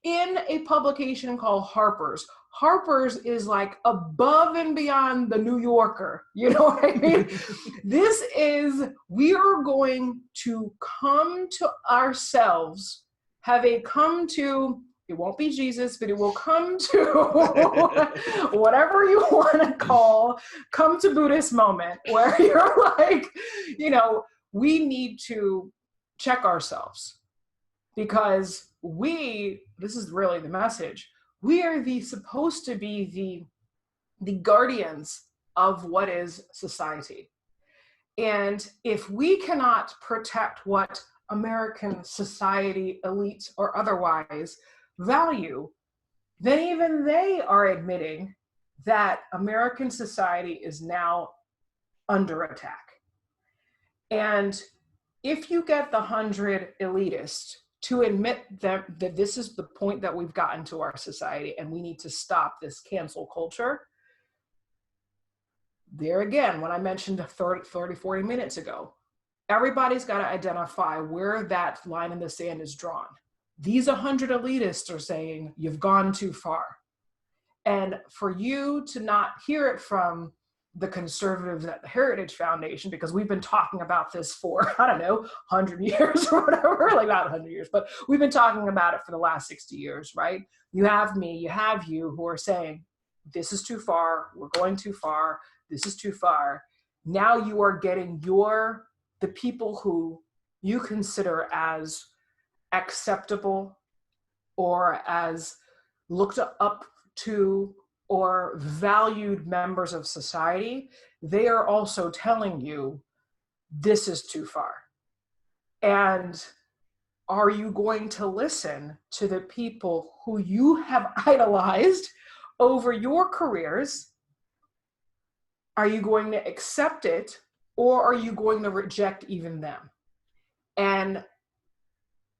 in a publication called Harper's. Harper's is above and beyond the New Yorker. You know what I mean? We are going to come to ourselves, it won't be Jesus, but it will come to whatever you want to come to Buddhist moment where you're we need to check ourselves, because this is really the message. We are supposed to be the guardians of what is society. And if we cannot protect what American society, elites or otherwise, value, then even they are admitting that American society is now under attack. And if you get the 100 elitists to admit that this is the point that we've gotten to our society and we need to stop this cancel culture, there again, when I mentioned 30, 40 minutes ago, everybody's got to identify where that line in the sand is drawn. These 100 elitists are saying, you've gone too far. And for you to not hear it from the conservatives at the Heritage Foundation, because we've been talking about this for, I don't know, 100 years or whatever, like not 100 years, but we've been talking about it for the last 60 years, right? You have me, you have you who are saying, this is too far, we're going too far, this is too far. Now you are getting the people who you consider as acceptable or as looked up to or valued members of society, they are also telling you this is too far. And are you going to listen to the people who you have idolized over your careers? Are you going to accept it, or are you going to reject even them? And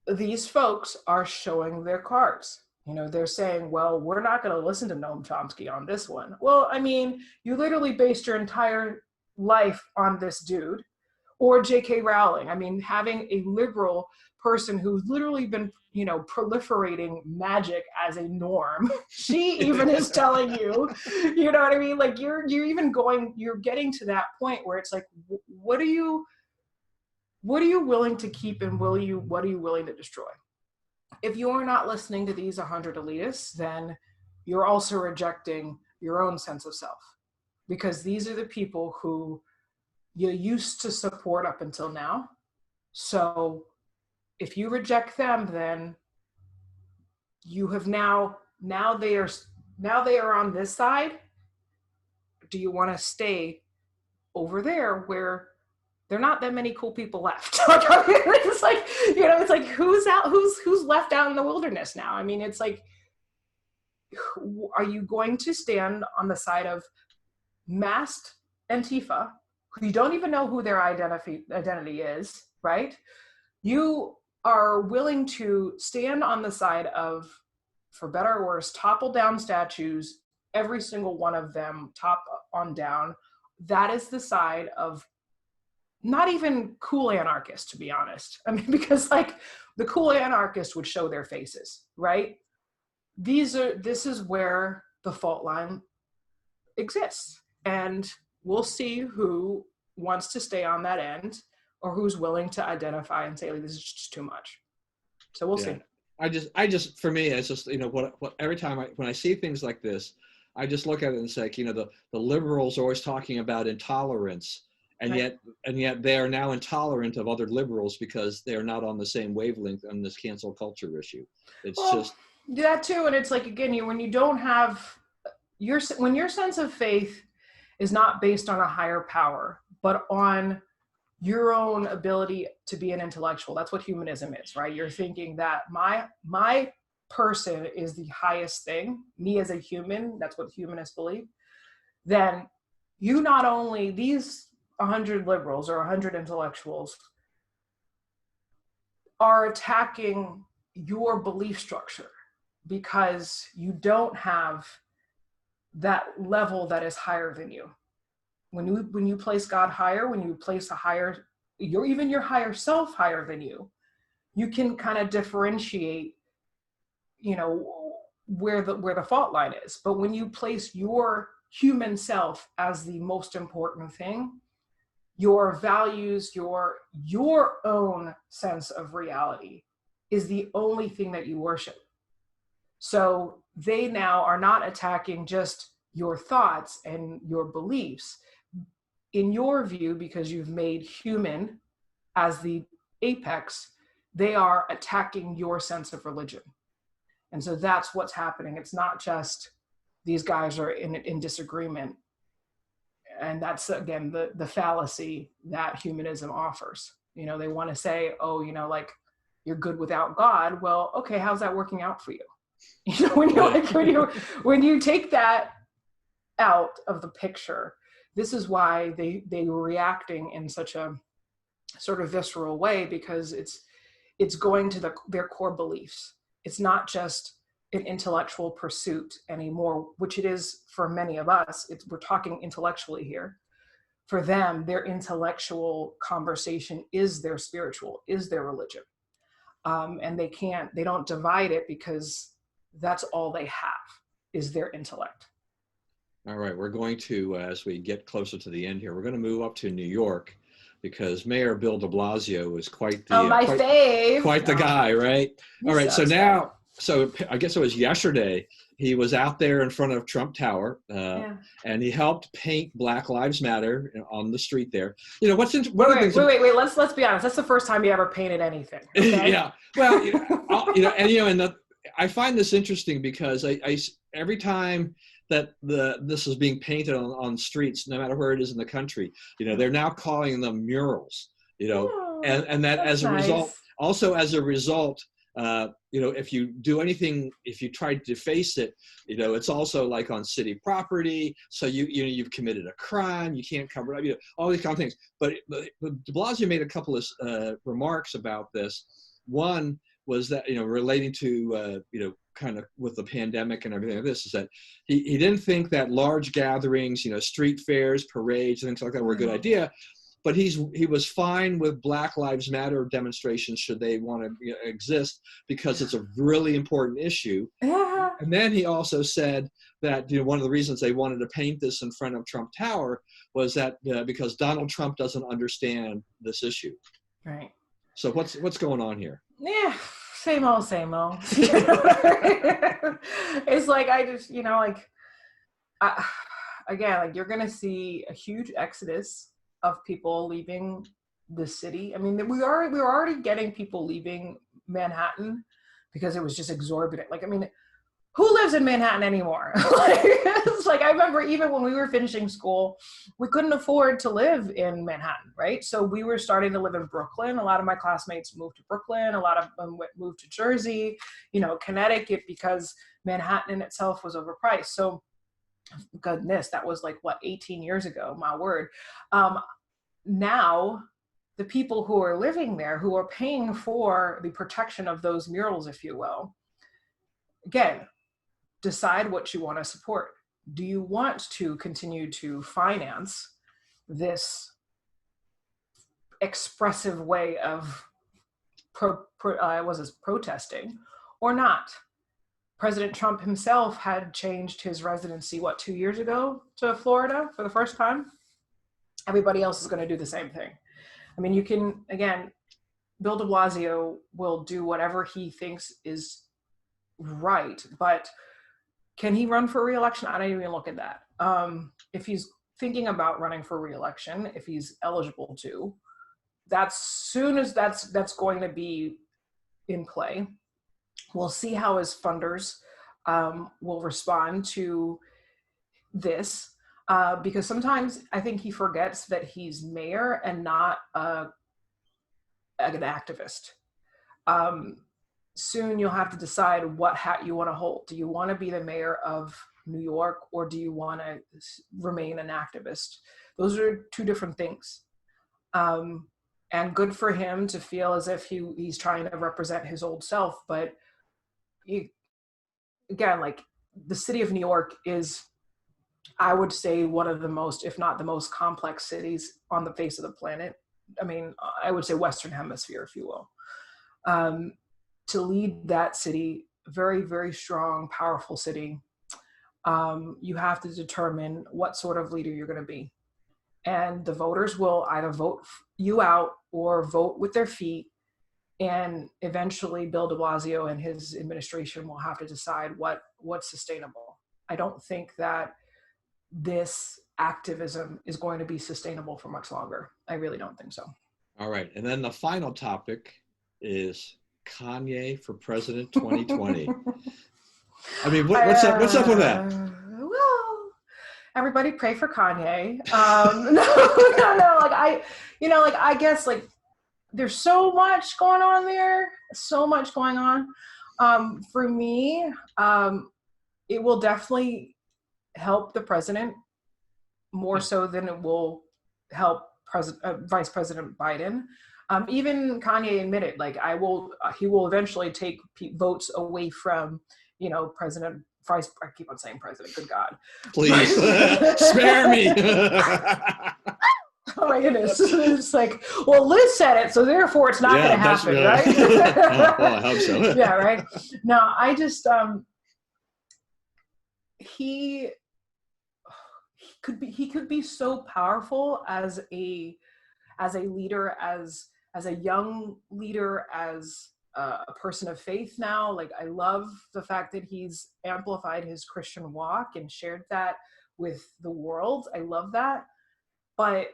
these folks are showing their cards. You know, they're saying, well, we're not going to listen to Noam Chomsky on this one. Well, I mean, you literally based your entire life on this dude, or J.K. Rowling. I mean, having a liberal person who's literally been, you know, proliferating magic as a norm. She even is telling you, you know what I mean? Like you're getting to that point where it's like, what are you willing to keep and what are you willing to destroy? If you're not listening to these 100 elitists, then you're also rejecting your own sense of self, because these are the people who you used to support up until now. So if you reject them, then you have now they are on this side. Do you want to stay over there where there are not that many cool people left? It's like, you know, it's like who's left out in the wilderness now? I mean, it's like, are you going to stand on the side of masked Antifa, who you don't even know who their identity is, right? You are willing to stand on the side of, for better or worse, topple down statues, every single one of them, top on down. That is the side of not even cool anarchists, to be honest. I mean, because like the cool anarchists would show their faces, right? This is where the fault line exists. And we'll see who wants to stay on that end or who's willing to identify and say, like, this is just too much. So we'll see. I just, for me, it's just, you know, what every time when I see things like this, I just look at it and say, you know, the liberals are always talking about intolerance. And right. yet they are now intolerant of other liberals because they're not on the same wavelength on this cancel culture issue. It's just that too. And it's like, again, when you don't have when your sense of faith is not based on a higher power, but on your own ability to be an intellectual. That's what humanism is, right? You're thinking that my person is the highest thing, me as a human, that's what humanists believe. Then you not only, these 100 liberals or 100 intellectuals are attacking your belief structure because you don't have that level that is higher than you. When you place God higher, when you place your higher self higher than you, you can kind of differentiate, you know, where the fault line is. But when you place your human self as the most important thing, your values, your own sense of reality is the only thing that you worship. So they now are not attacking just your thoughts and your beliefs. In your view, because you've made human as the apex, they are attacking your sense of religion. And so that's what's happening. It's not just these guys are in disagreement. And that's, again, the fallacy that humanism offers. You know, they want to say, oh, you know, like, you're good without God. Well, okay, how's that working out for you? You know, when you take that out of the picture, this is why they were reacting in such a sort of visceral way, because it's going to their core beliefs. It's not just an intellectual pursuit anymore, which it is for many of us. We're talking intellectually here. For them, their intellectual conversation is their spiritual, is their religion. And they don't divide it, because that's all they have is their intellect. All right, we're going to, as we get closer to the end here, we're going to move up to New York, because Mayor Bill de Blasio is quite the quite the guy, right? All right, so now, so I guess it was yesterday, he was out there in front of Trump Tower, and he helped paint Black Lives Matter on the street there. You know, what's interesting? Wait. Let's be honest. That's the first time you ever painted anything. Okay? Yeah. Well, I find this interesting, because I every time that this is being painted on streets, no matter where it is in the country, they're now calling them murals. And that as a result, also as a result, if you do anything, if you try to deface it, it's also like on city property. So you've committed a crime. You can't cover it up. All these kind of things. But de Blasio made a couple of remarks about this. One was that relating to kind of with the pandemic and everything like this, is that he didn't think that large gatherings, street fairs, parades, and things like that were a good idea. But he was fine with Black Lives Matter demonstrations, should they want to exist, because it's a really important issue. Yeah. And then he also said that one of the reasons they wanted to paint this in front of Trump Tower was that because Donald Trump doesn't understand this issue. Right. So what's going on here? Yeah, same old. It's like again, you're gonna see a huge exodus of people leaving the city. I mean, we were already getting people leaving Manhattan because it was just exorbitant. Who lives in Manhattan anymore? It's like, I remember even when we were finishing school, we couldn't afford to live in Manhattan, right? So we were starting to live in Brooklyn. A lot of my classmates moved to Brooklyn. A lot of them moved to Jersey, Connecticut, because Manhattan in itself was overpriced. So goodness, that was 18 years ago, my word. Now, the people who are living there, who are paying for the protection of those murals, if you will, again, decide what you want to support. Do you want to continue to finance this expressive way of protesting or not? President Trump himself had changed his residency, 2 years ago to Florida for the first time. Everybody else is going to do the same thing. I mean, Bill de Blasio will do whatever he thinks is right, but can he run for re-election? I don't even look at that. If he's thinking about running for re-election, if he's eligible to, that's going to be in play. We'll see how his funders will respond to this, because sometimes I think he forgets that he's mayor and not an activist. Soon you'll have to decide what hat you want to hold. Do you want to be the mayor of New York, or do you want to remain an activist? Those are two different things. And good for him to feel as if he's trying to represent his old self. But again, the city of New York is, I would say, one of the most, if not the most complex cities on the face of the planet. I mean, I would say Western Hemisphere, if you will. To lead that city, very, very strong, powerful city, you have to determine what sort of leader you're going to be. And the voters will either vote you out or vote with their feet. And eventually Bill de Blasio and his administration will have to decide what's sustainable. I don't think that this activism is going to be sustainable for much longer. I really don't think so. All right. And then the final topic is Kanye for president 2020. I mean, what's up with that? Well, everybody pray for Kanye. No. I guess there's so much going on there. So much going on. For me, it will definitely help the president more so than it will help Vice President Biden. Even Kanye admitted, like, he will eventually take votes away from, President Vice. I keep on saying president. Good God, please spare me. Oh my goodness! It's like, well, Liz said it, so therefore it's not going to happen, right? Well, I hope so. Yeah, right. No, I just he could be so powerful as a leader, as a young leader, as a person of faith now. Like, I love the fact that he's amplified his Christian walk and shared that with the world. I love that. But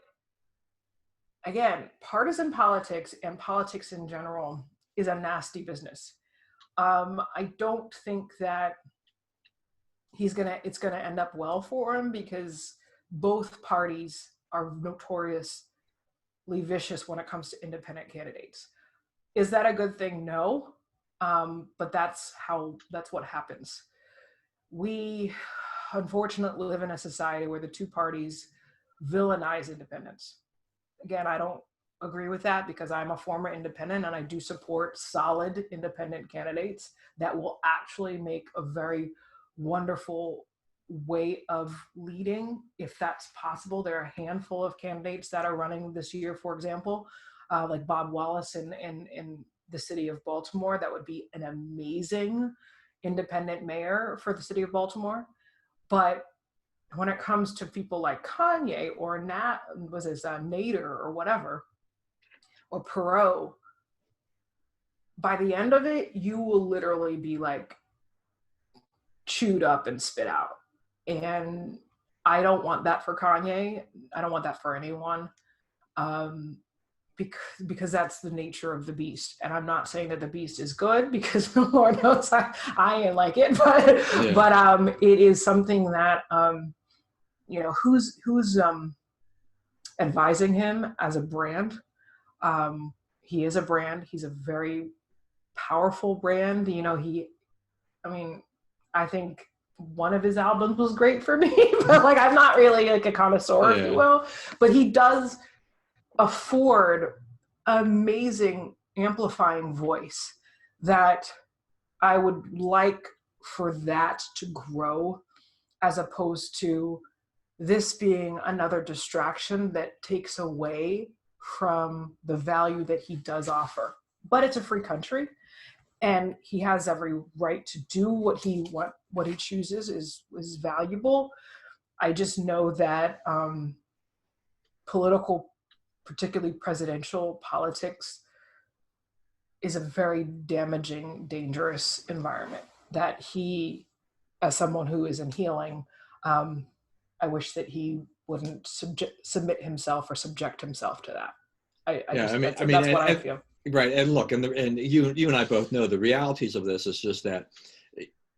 again, partisan politics and politics in general is a nasty business. I don't think that it's gonna end up well for him, because both parties are notoriously vicious when it comes to independent candidates. Is that a good thing? No. But that's what happens. We unfortunately live in a society where the two parties villainize independents. Again, I don't agree with that, because I'm a former independent and I do support solid independent candidates that will actually make a very wonderful way of leading, if that's possible. There are a handful of candidates that are running this year, for example, like Bob Wallace in the city of Baltimore. That would be an amazing independent mayor for the city of Baltimore. But when it comes to people like Kanye or Nader or whatever, or Perot, by the end of it, you will literally be like chewed up and spit out. And I don't want that for Kanye. I don't want that for anyone. Because that's the nature of the beast. And I'm not saying that the beast is good, because the Lord knows I ain't like it, but it is something that, who's advising him as a brand. He is a brand. He's a very powerful brand. I think one of his albums was great for me, but like, I'm not really like a connoisseur, if you will, but he does afford amazing amplifying voice that I would like for that to grow, as opposed to this being another distraction that takes away from the value that he does offer. But it's a free country, and he has every right to do what he chooses is valuable. I just know that political, particularly presidential politics, is a very damaging, dangerous environment that he, as someone who is in healing, I wish that he wouldn't submit himself or subject himself to that. That's what I feel. Right, and look, and you and I both know the realities of this is just that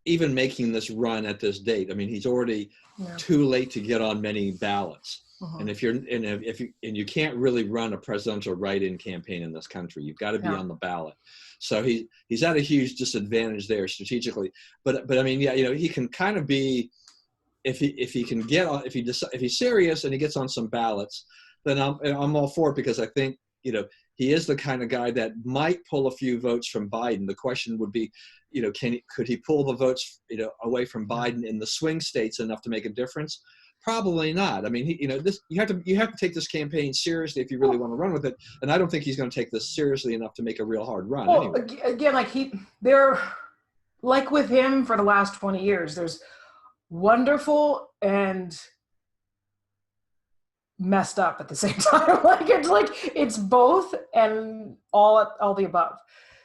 even making this run at this date, I mean, he's already too late to get on many ballots. And if you can't really run a presidential write-in campaign in this country, you've got to be on the ballot. So he's at a huge disadvantage there strategically. But I mean, he can kind of be, if he can get on, if he's serious and he gets on some ballots, then I'm all for it, because I think he is the kind of guy that might pull a few votes from Biden. The question would be, could he pull the votes away from Biden in the swing states enough to make a difference? Probably not. I mean, you have to take this campaign seriously if you really want to run with it. And I don't think he's going to take this seriously enough to make a real hard run. Well, anyway. Again, like with him for the last 20 years, there's wonderful and messed up at the same time. It's both and all the above.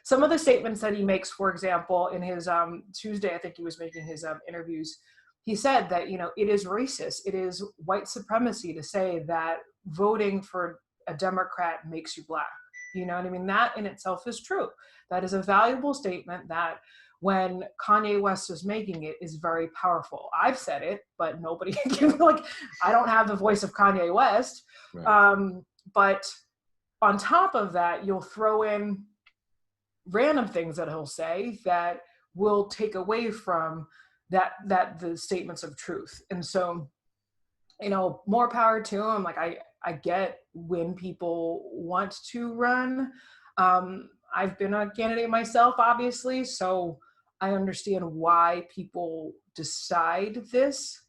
Some of the statements that he makes, for example, in his Tuesday, I think he was making his interviews, he said that, it is racist, it is white supremacy to say that voting for a Democrat makes you black. You know what I mean? That in itself is true. That is a valuable statement that, when Kanye West is making it, is very powerful. I've said it, but nobody can, I don't have the voice of Kanye West. Right. But on top of that, you'll throw in random things that he'll say that will take away from the statements of truth. And so more power to them. Like I get when people want to run. I've been a candidate myself, obviously, so I understand why people decide this.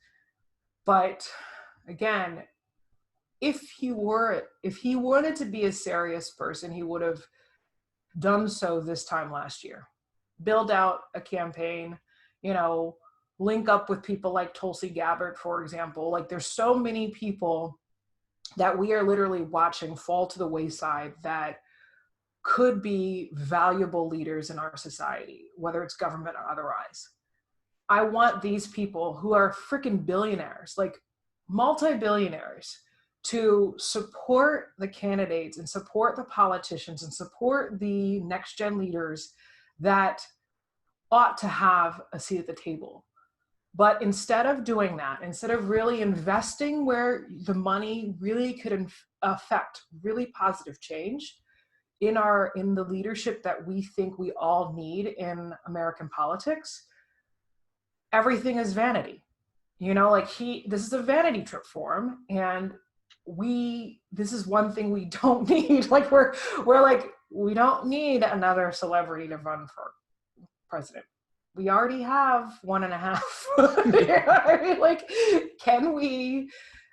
But again, if he wanted to be a serious person, he would have done so this time last year. Build out a campaign, link up with people like Tulsi Gabbard, for example. Like, there's so many people that we are literally watching fall to the wayside that could be valuable leaders in our society, whether it's government or otherwise. I want these people who are freaking billionaires, like multi-billionaires, to support the candidates and support the politicians and support the next gen leaders that ought to have a seat at the table. But instead of doing that, instead of really investing where the money really could affect really positive change in the leadership that we think we all need in American politics, everything is vanity. This is a vanity trip for him, and this is one thing we don't need. Like, we're like, we don't need another celebrity to run for president. We already have 1.5. Like, can we,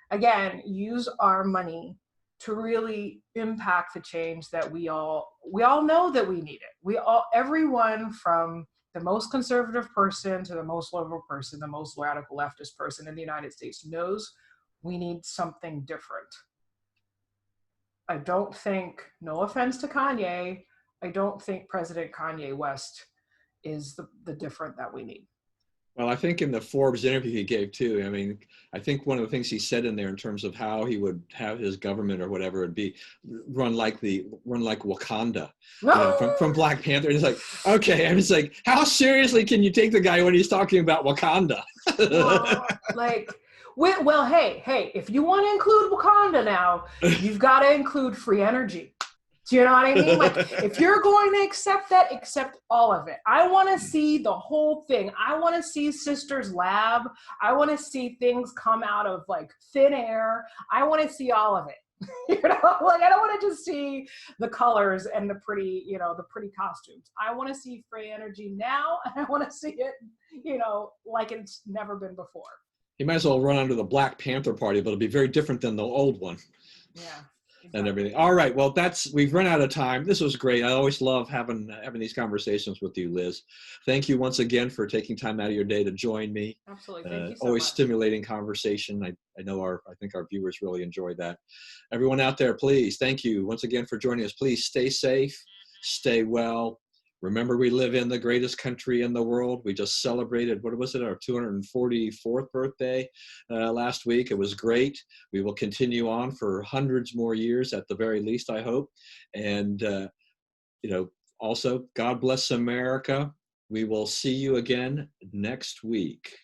again, use our money to really impact the change that we all know that we need it. Everyone from the most conservative person to the most liberal person, the most radical leftist person in the United States knows we need something different. I don't think, no offense to Kanye, I don't think President Kanye West is the different that we need. Well, I think in the Forbes interview he gave too, I mean, I think one of the things he said in there in terms of how he would have his government or whatever it be run like Wakanda, from Black Panther. And it's like, okay, I was like, how seriously can you take the guy when he's talking about Wakanda? Well, hey, if you want to include Wakanda now, you've got to include free energy. Do you know what I mean? Like, if you're going to accept that, accept all of it. I want to see the whole thing. I want to see Sister's Lab. I want to see things come out of like thin air. I want to see all of it. Like, I don't want to just see the colors and the pretty costumes. I want to see free energy now, and I want to see it, like it's never been before. He might as well run under the Black Panther Party, but it'll be very different than the old one. Yeah. Exactly. And everything. All right. Well, we've run out of time. This was great. I always love having these conversations with you, Liz. Thank you once again for taking time out of your day to join me. Absolutely. Thank you so always much. Stimulating conversation. I know I think our viewers really enjoyed that. Everyone out there, please, thank you once again for joining us. Please stay safe, stay well. Remember, we live in the greatest country in the world. We just celebrated, what was it, our 244th birthday last week. It was great. We will continue on for hundreds more years at the very least, I hope. And, also, God bless America. We will see you again next week.